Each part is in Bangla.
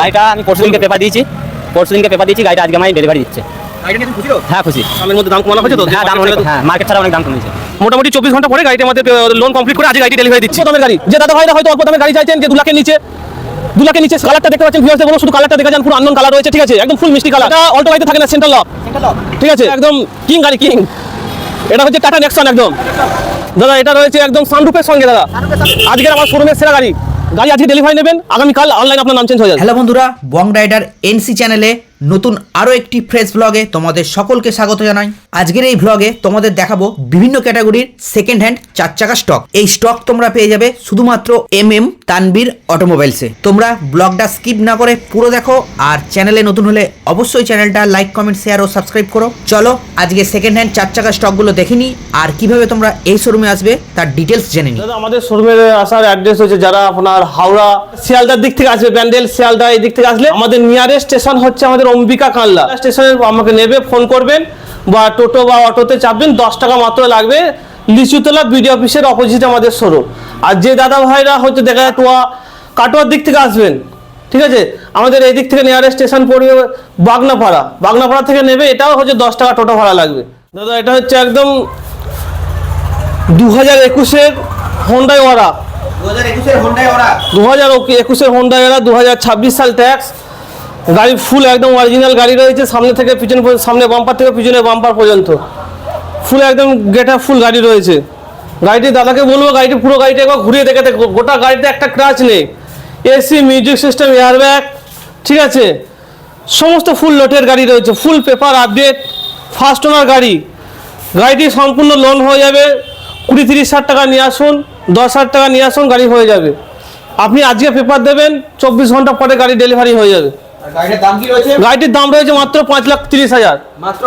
গাড়িটা আমি পরশুদিনকে পেপার দিয়েছি, গাড়িটা আজকে আমি ডেলিভারি দিচ্ছে। হ্যাঁ খুশি। দামের মধ্যে দাম কমানো হয়েছে তো? হ্যাঁ দাম অনেক, হ্যাঁ মার্কেট ছাড়া অনেক দাম কমেছে। মোটামুটি 24 ঘন্টা পরে গাড়িটা আমাদের লোন কমপ্লিট করে আজকে গাড়িটি ডেলিভারি দিচ্ছি। দামের গাড়ি যে দাদা ভাইরা হয়তো অল্প দামের গাড়ি চাইছেন যে 2 লাখের নিচে, 2 লাখের নিচে কালারটা দেখতে পাচ্ছেন ভিউয়ার্সদের বলো, শুধু কালারটা দেখা যান, পুরো আননোন কালার রয়েছে, ঠিক আছে, একদম ফুল মিষ্টি কালার। এটা অল্টো গাড়িতে থাকে না, সেন্ট্রাল লক, ঠিক আছে, একদম কিং গাড়ি, কিং। এটা হচ্ছে টাটা নেক্সন একদম দাদা, এটা রয়েছে একদম সানরুফের সঙ্গে দাদা। আজকের আমার শোরুমের সেরা গাড়ি আজকে ডেলিভারি নেবেন, আগামীকাল অনলাইন আপনার নাম চেঞ্জ হয়ে যাবে। হ্যালো বন্ধুরা, বং রাইডার এনসি চ্যানেলে নতুন আরও একটি ফ্রেশ ব্লগে তোমাদের সকলকে স্বাগত জানাই। আজকের এই ব্লগে তোমাদের দেখাবো বিভিন্ন ক্যাটাগরির সেকেন্ড হ্যান্ড 4 চাকা স্টক। এই স্টক তোমরা পেয়ে যাবে শুধুমাত্র তানবীর অটোমোবাইলসে। তোমরা ব্লগটা স্কিপ না করে পুরো দেখো, আর চ্যানেলে নতুন হলে অবশ্যই চ্যানেলটা লাইক, কমেন্ট, শেয়ার ও সাবস্ক্রাইব করো। চলো আজকে সেকেন্ড হ্যান্ড 4 চাকা স্টকগুলো দেখে নিই, আর কিভাবে তোমরা এই শোরুমে আসবে তার ডিটেলস জেনে নিই। দাদা আমাদের শোরুমের আসার অ্যাড্রেস হচ্ছে, যারা আপনার হাওড়া শিয়ালদার দিক থেকে আসবে, ব্যান্ডেল শিয়ালদা এই দিক থেকে আসলে আমাদের নিয়ারেস্ট স্টেশন হচ্ছে আমাদের অম্বিকা কানলা স্টেশনে। আমাকে নেবে, ফোন করবেন বা টোটো বা অটোতে চাপবেন, 10 টাকা মাত্র লাগবে। লিচুতলা বিডি অফিসের অপোজিটে আমাদের শোরুম। আর যে দাদা ভাইরা হচ্ছে দেখা যায় কাটোয়ার দিক থেকে আসবেন, ঠিক আছে, আমাদের এই দিক থেকে নিয়ারেস্ট স্টেশন পড়বে বাগনাপাড়া থেকে নেবে, এটাও হচ্ছে 10 টাকা টোটো ভাড়া লাগবে। দাদা এটা হচ্ছে একদম 2021-এর হোন্ডাই ওরা, 2021-এর হোন্ডাই ওরা, 2026 সাল ট্যাক্স গাড়ি, ফুল একদম অরিজিনাল গাড়ি রয়েছে, সামনে থেকে পিছনে, সামনে বাম্পার থেকে পিছনে বাম্পার পর্যন্ত ফুল একদম গেটআপ ফুল গাড়ি রয়েছে। গাড়িটি দাদাকে বলবো, গাড়িটি পুরো গাড়িটা একবার ঘুরিয়ে দেখে, গোটা গাড়িতে একটা ক্রাচ নেই, এসি, মিউজিক সিস্টেম, এয়ারব্যাগ, ঠিক আছে, সমস্ত ফুল লোটের গাড়ি রয়েছে, ফুল পেপার আপডেট, ফার্স্ট ওনার গাড়ি। গাড়িটি সম্পূর্ণ লোন হয়ে যাবে। 20-30 হাজার টাকা নিয়ে আসুন, 10 হাজার টাকা নিয়ে আসুন, গাড়ি হয়ে যাবে। আপনি আজকে পেপার দেবেন, 24 ঘন্টা পরে গাড়ি ডেলিভারি হয়ে যাবে। গাড়িটির দাম রয়েছে মাত্র 5,30,000, মাত্র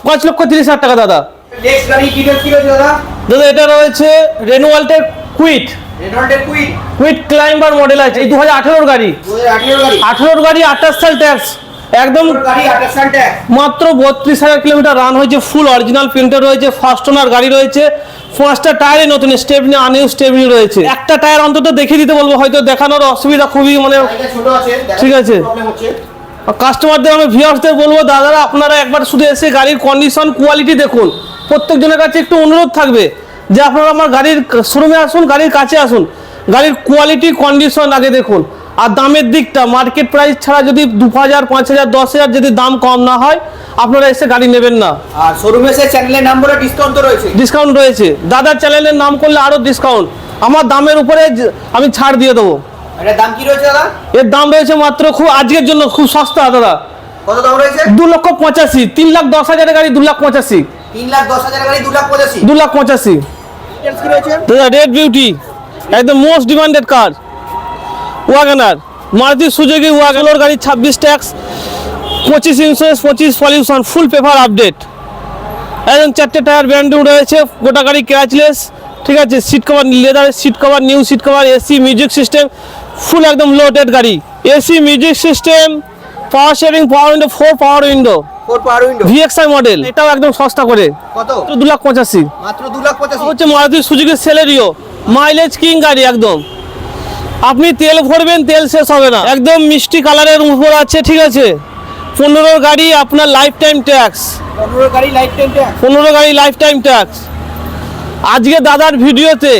5,30,000 টাকা দাদা। দাদা এটা রয়েছে রেনোয়াল্টের কুইট ক্লাইম্বার মডেল আছে, এই 2018-এর গাড়ি, 18-এর গাড়ি, 28 সাল ট্যাক্স, একদম মাত্র 32,000 কিলোমিটার রান হয়েছে, ফুল অরিজিনাল প্রিন্টার রয়েছে, ফার্স্ট ওনার গাড়ি রয়েছে, 5টা টায়ারে নতুন, স্টেপনি আনইউজ স্টেপনি রয়েছে। একটা টায়ার অন্তত দেখিয়ে দিতে বলবো, হয়তো দেখানোর অসুবিধা খুবই, মানে ঠিক আছে। কাস্টমারদের আমি ভিউয়ার্সদের বলবো, দাদারা আপনারা একবার শুধু এসে গাড়ির কন্ডিশন, কোয়ালিটি দেখুন। প্রত্যেকজনের কাছে একটু অনুরোধ থাকবে যে আপনারা আমার গাড়ির শোরুমে আসুন, গাড়ির কাছে আসুন, গাড়ির কোয়ালিটি কন্ডিশন আগে দেখুন। আর দামের দিকটা মার্কেট প্রাইস ছাড়া যদি 2,000, 5,000, 10,000 যদি দাম কম না হয়, আপনারা এসে গাড়ি নেবেন না। আর শোরুমে এসে চ্যানেলের নাম বলে ডিসকাউন্ট রয়েছে, দাদার চ্যানেলের নাম করলে আরো ডিসকাউন্ট, আমার দামের উপরে আমি ছাড় দিয়ে দেবো। এর দাম কি রয়েছে দাদা? এর দাম রয়েছে মাত্র, খুব আজকের জন্য খুব সস্তা দাদা। কত দাম রয়েছে? 2,85,000, 3,10,000 গাড়ি 2,85,000, 3,10,000 গাড়ি 2,85,000, 2,85,000 কি রয়েছে দাদা। রেড বিউটি একদম মোস্ট ডিমান্ডেড কার, ওয়াগনার, মারুতি সুজুকি ওয়াগনার গাড়ি, 26 ট্যাক্স, 25 ইন্স্যুরেন্স, 25 পলিউশন, ফুল পেপার আপডেট, একদম 4টে টায়ার ব্র্যান্ড নিউ রয়েছে, গোটা গাড়ি ক্র্যাচলেস, ঠিক আছে, seat cover leather, seat cover new, seat cover, AC, music system, full একদম লোডেড গাড়ি, AC, music system, power sharing, power window, 4 power window, VXI model, এটাও একদম সস্তা করে, কত? 2,85,000, মাত্র 2,85,000। হচ্ছে Maruti Suzuki Celerio, mileage king গাড়ি একদম। আপনি তেল ভরবেন, তেল শেষ হবে না, একদম মিষ্টি কালারের উপর আছে, ঠিক আছে। 15 গাড়ি আপনার লাইফ টাইম ট্যাক্স, 15 গাড়ি লাইফ টাইম ট্যাক্স। আজকে দাদার ভিডিওতে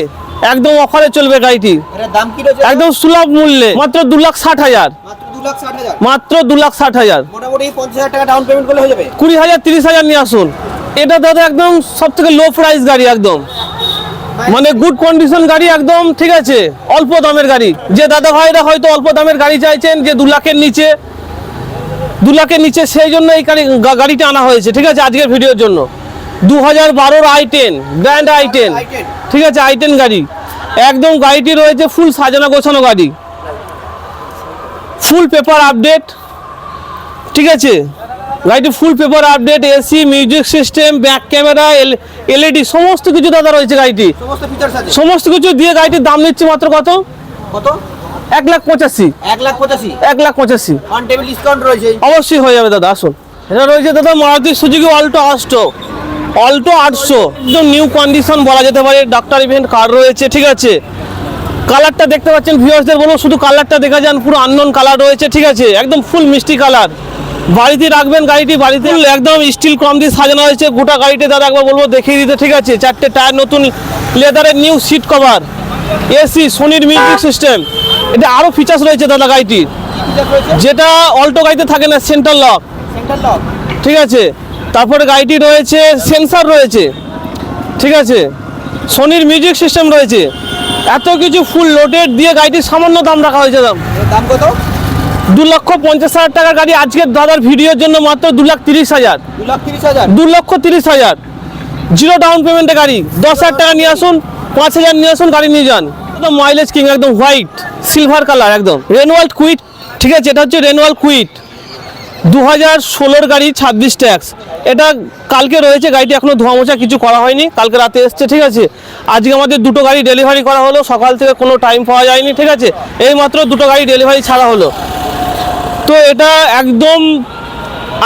একদম অফারে চলবে গাড়িটি, এর দাম কি রয়েছে? একদম সুলভ মূল্যে, মাত্র 2,60,000, মাত্র 2,60,000। মোটামুটি 50,000 টাকা ডাউন পেমেন্ট করলে হয়ে যাবে। 20,000, 30,000 নিয়ে আসুন। এটা দাদা একদম সবথেকে লো প্রাইস গাড়ি, একদম মানে গুড কন্ডিশন গাড়ি একদম, ঠিক আছে, অল্প দামের গাড়ি। যে দাদা ভাইরা হয়তো অল্প দামের গাড়ি চাইছেন, যে 2 লাখের নিচে, সেই জন্য এই গাড়িটা আনা হয়েছে, ঠিক আছে, আজকের ভিডিওর জন্য। 2012-এর i10 গ্র্যান্ড i10, ঠিক আছে, i10 গাড়ি, একদম গাড়িটি রয়েছে ফুল সাজানো গোছানো গাড়ি, ফুল পেপার আপডেট, ঠিক আছে, গাড়িটি ফুল paper update, AC, music system, back camera, LED, সমস্ত কিছু দাদা রয়েছে। গাড়িটি সমস্ত কিছু দিয়ে গাড়িটির দাম নিচ্ছে মাত্র কত? 1,85,000, 1,85,000। অন টেবিল ডিসকাউন্ট রয়েছে, অবশ্যই হয়ে যাবে দাদা, আসুন। এটা রয়েছে দাদা মারুতি সুজুকি অল্টো 800, একদম নিউ কন্ডিশন বলা যেতে পারে, ডাক্তার ইভেন্ট কার রয়েছে, ঠিক আছে, কালারটা দেখতে পাচ্ছেন, ভিউয়ার্সদের বলবো শুধু কালারটা দেখা যান, পুরো আননোন কালার রয়েছে, ঠিক আছে, একদম ফুল মিষ্টি কালার। বাড়িতে রাখবেন গাড়িটি, বাড়িতে একদম স্টিল ক্রম দিয়ে সাজানো হয়েছে গোটা গাড়িতে দাদা, একবার বলবো দেখিয়ে দিতে, ঠিক আছে। 4টে টায়ার নতুন, লেদারের নিউ সিট কভার, এসি, সোনির মিউজিক সিস্টেম, এটা আরও ফিচার্স রয়েছে দাদা গাড়িটির, যেটা অল্টো গাড়িতে থাকে না, সেন্টার লক, ঠিক আছে। তারপরে গাড়িটি রয়েছে সেন্সার রয়েছে, ঠিক আছে, সোনির মিউজিক সিস্টেম রয়েছে, এত কিছু ফুল লোডেড দিয়ে গাড়িটির সামান্য দাম রাখা হয়েছে। দাম কত? 2,50,000 টাকার গাড়ি আজকের দাদার ভিডিওর জন্য মাত্র 2,30,000। 2,30,000 জিরো ডাউন পেমেন্টে গাড়ি, 10,000 টাকা নিয়ে আসুন, 5,000 নিয়ে আসুন, গাড়ি নিয়ে যান। একদম মাইলেজ কিং, একদম হোয়াইট সিলভার কালার, একদম রেনওয়াল্ড কুইট, ঠিক আছে। এটা হচ্ছে রেনওয়াল্ড কুইট 2016 গাড়ি, 26 ট্যাক্স। এটা কালকে রয়েছে, গাড়িটি এখনো ধোয়া মোছা কিছু করা হয়নি, কালকে রাতে এসছে, ঠিক আছে। আজকে আমাদের দুটো গাড়ি ডেলিভারি করা হলো, সকাল থেকে কোনো টাইম পাওয়া যায়নি, ঠিক আছে। এই মাত্র দুটো গাড়ি ডেলিভারি ছাড়া হলো। তো এটা একদম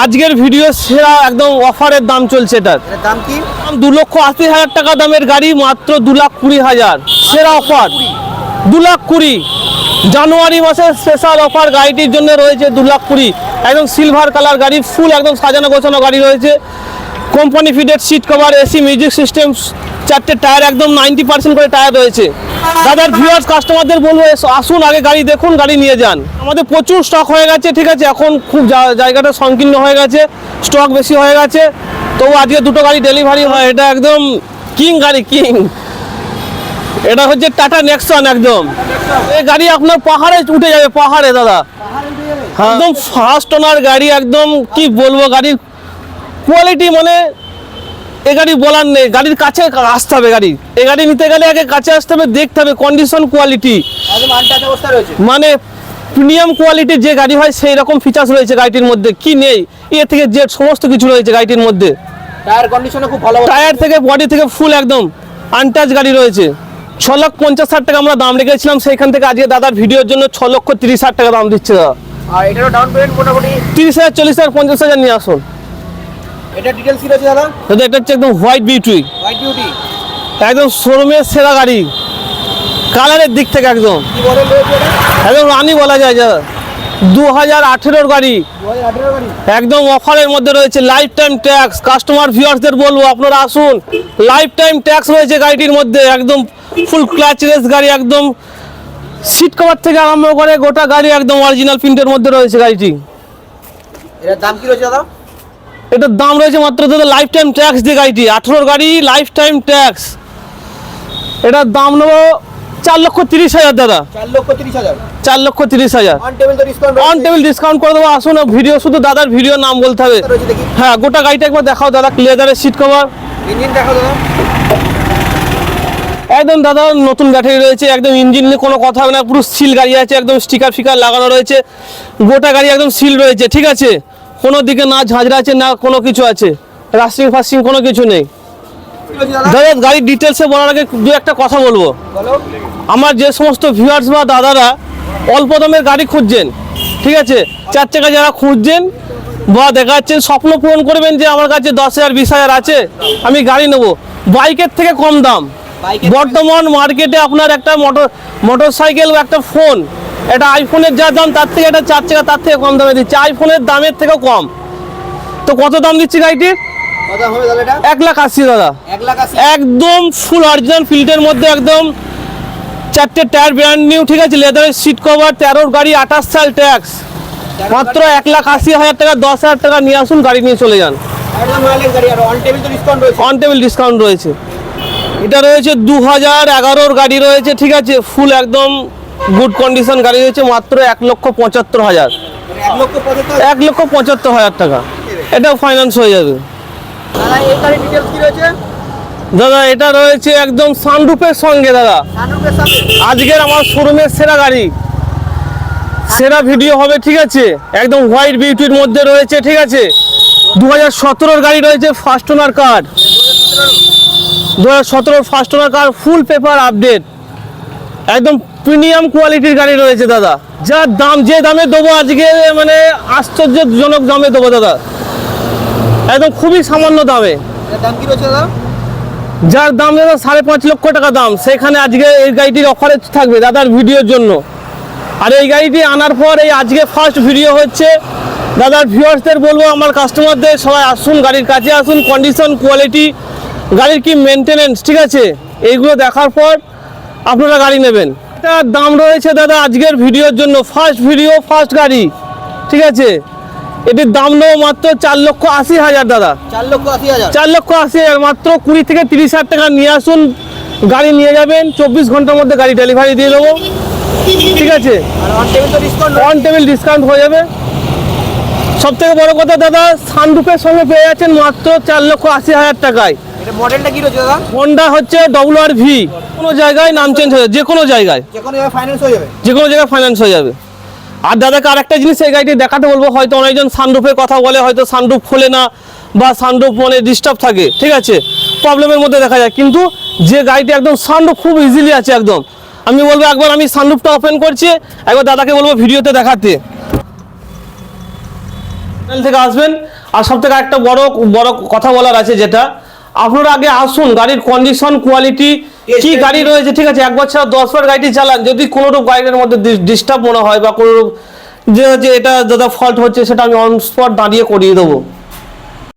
আজকের ভিডিও সেরা, একদম অফারের দাম চলছে। এটার দাম কি? 2,80,000 টাকা দামের গাড়ি মাত্র 2,20,000, সেরা অফার 2,20,000। জানুয়ারি মাসের স্পেশাল অফার গাড়িটির জন্য রয়েছে 2,20,000, একদম সিলভার কালার গাড়ি, ফুল একদম সাজানো গোছানো গাড়ি রয়েছে, company fitted seat cover, AC, music system, 4টে টায়ার, একদম 90% করে টায়ার রয়েছে। দাদার ভিউয়ার্স কাস্টমারদের বলবো আসুন, আগে গাড়ি দেখুন, গাড়ি নিয়ে যান। আমাদের প্রচুর স্টক হয়ে গেছে, ঠিক আছে, এখন খুব জায়গাটা সংকীর্ণ হয়ে গেছে, স্টক বেশি হয়ে গেছে, তবু আজকে দুটো গাড়ি ডেলিভারি হয়। এটা একদম কিং গাড়ি, কিং। এটা হচ্ছে টাটা নেক্সন, একদম এই গাড়ি আপনার পাহাড়ে উঠে যাবে, পাহাড়ে দাদা, একদম ফার্স্ট ওনার গাড়ি, একদম কি বলবো, গাড়ির কোয়ালিটি মানে এ গাড়ি বলার নেই, গাড়ির কাছে আসতে হবে। এই গাড়ি নিতে গেলে আগে কাছে আসতে হবে, দেখতে হবে কন্ডিশন, কোয়ালিটি, মানে প্রিমিয়াম কোয়ালিটির যে গাড়ি হয় সেই রকম ফিচার্স রয়েছে গাড়িটির মধ্যে, কি নেই এ থেকে যে সমস্ত কিছু রয়েছে গাড়িটির মধ্যে। টায়ার কন্ডিশন খুব ভালো, টায়ার থেকে বডি থেকে ফুল একদম আনটাচ গাড়ি রয়েছে। 6,50,000 টাকা আমরা দাম রেখেছিলাম, সেইখান থেকে আজকে দাদার ভিডিওর জন্য 6,30,000 টাকা দাম দিচ্ছে দাদা। আর এটারও ডাউন পেমেন্ট মোটামুটি 30,000, 40,000, 50,000 নিয়ে আসুন। এটা ডিটেইলস কি রয়েছে দাদা? দাদা এটা হচ্ছে একদম হোয়াইট বিউটি, হোয়াইট বিউটি, একদম শোরুমের সেরা গাড়ি, কালারের দিক থেকে একদম কি মডেল রয়েছে এটা? একদম রানি বলা যায় দাদা, 2018 গাড়ি, 2018 গাড়ি, একদম অফারের মধ্যে রয়েছে, লাইফ টাইম ট্যাক্স। কাস্টমার ভিউয়ার্সদের বলবো আপনারা আসুন, লাইফ টাইম ট্যাক্স রয়েছে গাড়িটির মধ্যে, একদম ফুল ক্লাচলেস গাড়ি, একদম সিট কভার থেকে আরম্ভ করে গোটা গাড়ি একদম অরিজিনাল প্রিন্টের মধ্যে রয়েছে গাড়িটি। এটার দাম কি রয়েছে দাদা? এটার দাম রয়েছে মাত্র দাদা লাইফ টাইম ট্যাক্স দিয়ে গাড়িটি, 18 গাড়ি, লাইফ টাইম ট্যাক্স, এটার দাম নেবো 4,30,000 দাদা। 4,30,000, 4,30,000 অন টেবিল তো ডিসকাউন্ট অন টেবিল ডিসকাউন্ট করে দেবো। আসুন, ভিডিও শুধু দাদার ভিডিও নাম বলতে হবে। রয়েছে, দেখি হ্যাঁ, গোটা গাড়িটা একবার দেখাও দাদা, লেদারের সিট কভার, ইঞ্জিন দেখাও দাদা। একদম দাদা নতুন ব্যাটারি রয়েছে, একদম ইঞ্জিন নিয়ে কোনো কথা হবে না, পুরো সিল গাড়ি আছে, একদম স্টিকার ফিকার লাগানো রয়েছে, গোটা গাড়ি একদম সিল রয়েছে, ঠিক আছে, কোনো দিকে না ঝাঁঝরা আছে না কোনো কিছু আছে, রাস্টিং ফাস্টিং কোনো কিছু নেই। কি রয়েছে দাদা? দাদা গাড়ির ডিটেলসে বলার আগে দু একটা কথা বলবো। বলো। আমার যে সমস্ত ভিউয়ার্স বা দাদারা অল্প দামের গাড়ি খুঁজছেন, ঠিক আছে, 4 চাকা যারা খুঁজছেন বা দেখাচ্ছেন, স্বপ্ন পূরণ করবেন যে আমার কাছে 10,000, 20,000 আছে, আমি গাড়ি নেবো বাইকের থেকে কম দাম। বর্তমান মার্কেটে আপনার একটা মোটর সাইকেল বা একটা ফোন, একটা আইফোনের যা দাম তার থেকে একটা 4 চাকা তার থেকে কম দামে দিচ্ছে, আইফোনের দামের থেকেও কম। তো কত দাম দিচ্ছি গাড়িটির? কত হবে দাদা এটা? 1,80,000 দাদা, 1,80,000, একদম ফুল অরিজিনাল ফিল্টের মধ্যে, একদম 4টে টায়ার ব্র্যান্ড নিউ, ঠিক আছে, লেদারের সিট কভার, 13 গাড়ি, 28 সাল ট্যাক্স, মাত্র 1,80,000 টাকা, 10,000 টাকা নিয়ে আসুন, গাড়ি নিয়ে চলে যান। একদম মাইলেজ গাড়ি, আর অন টেবিল তো ডিসকাউন্ট রয়েছে। অন টেবিল ডিসকাউন্ট রয়েছে। এটা রয়েছে 2011 গাড়ি রয়েছে, ঠিক আছে, ফুল একদম গুড কন্ডিশন গাড়ি রয়েছে, মাত্র 1,75,000, 1,75,000, 1,75,000 টাকা, এটা ফাইন্যান্স হয়ে যাবে। দাদা এই গাড়ির ডিটেইলস কি রয়েছে? দাদা এটা রয়েছে একদম সানরুফের সঙ্গে দাদা, সানরুফের সাথে আজকের আমার শোরুমের সেরা গাড়ি, সেরা ভিডিও হবে, ঠিক আছে, একদম হোয়াইট বিউটির মধ্যে রয়েছে, ঠিক আছে, 2017 গাড়ি রয়েছে, ফার্স্ট ওনার কার, 2017 ফার্স্ট ওনার কার, ফুল পেপার আপডেট, একদম প্রিমিয়াম কোয়ালিটির গাড়ি রয়েছে দাদা, যা দাম যে দামে দেবো আজকে মানে আশ্চর্যজনক দামে দেবো দাদা, একদম খুবই সামান্য দামে। এটার দাম কি রয়েছে দাদা? যার দাম দাদা 5.5 লক্ষ টাকা দাম, সেখানে আজকে এই গাড়িটির অফারে থাকবে দাদার ভিডিওর জন্য। আর এই গাড়িটি আনার পর এই আজকে ফার্স্ট ভিডিও হচ্ছে। দাদার ভিউয়ার্সদের বলবো, আমার কাস্টমারদের সবাই আসুন, গাড়ির কাছে আসুন, কন্ডিশন, কোয়ালিটি, গাড়ির কি মেনটেনেন্স, ঠিক আছে, এইগুলো দেখার পর আপনারা গাড়ি নেবেন। এটার দাম রয়েছে দাদা আজকের ভিডিওর জন্য, ফার্স্ট ভিডিও, ফার্স্ট গাড়ি, ঠিক আছে, এটির দাম নেবো মাত্র 4,80,000 দাদা। 4,80,000। 4,80,000 মাত্র। 20 থেকে 30,000 টাকা নিয়ে আসুন, গাড়ি নিয়ে যাবেন, 24 ঘন্টার মধ্যে গাড়ি ডেলিভারি দিয়ে দেবো, ঠিক আছে, অন টেবিল ডিসকাউন্ট হয়ে যাবে। সব থেকে বড় কথা দাদা, সানরুফের সঙ্গে পেয়ে যাচ্ছেন মাত্র 4,80,000 টাকায়। মডেলটা কি রয়েছে দাদা? হোন্ডা হচ্ছে WRV। কোনো জায়গায় নাম চেঞ্জ হয়ে যাবে, যে কোনো জায়গায়, যে কোনো জায়গায় ফাইন্যান্স হয়ে যাবে। যে কোনো জায়গায় ফাইন্যান্স হয়ে যাবে। আর দাদাকে আরেকটা জিনিস এই গাড়িটি দেখাতে বলবো, হয়তো অনেকজন সানরুফের কথা বলে, হয়তো সানরুফ খোলে না বা সানরুফ মানে ডিস্টার্ব থাকে, ঠিক আছে, প্রবলেমের মধ্যে দেখা যায়, কিন্তু যে গাড়িটি একদম সানরুফ খুব ইজিলি আছে একদম। আমি বলবো একবার আমি সানরুফটা ওপেন করছি, একবার দাদাকে বলবো ভিডিওতে দেখাতে। চ্যানেল থেকে আসবেন। আর সব থেকে একটা বড় কথা বলার আছে, যেটা আপনারা আগে আসুন, গাড়ির কন্ডিশন, কোয়ালিটি, কি গাড়ি রয়েছে, ঠিক আছে, একবার ছাড়া 10 বার গাড়িটি চালান, যদি কোনোরূপ গাড়ির মধ্যে ডিস্টার্ব মনে হয় বা কোনোরূপ যে এটা দাদা ফল্ট হচ্ছে, সেটা আমি অন স্পট দাঁড়িয়ে করিয়ে দেবো।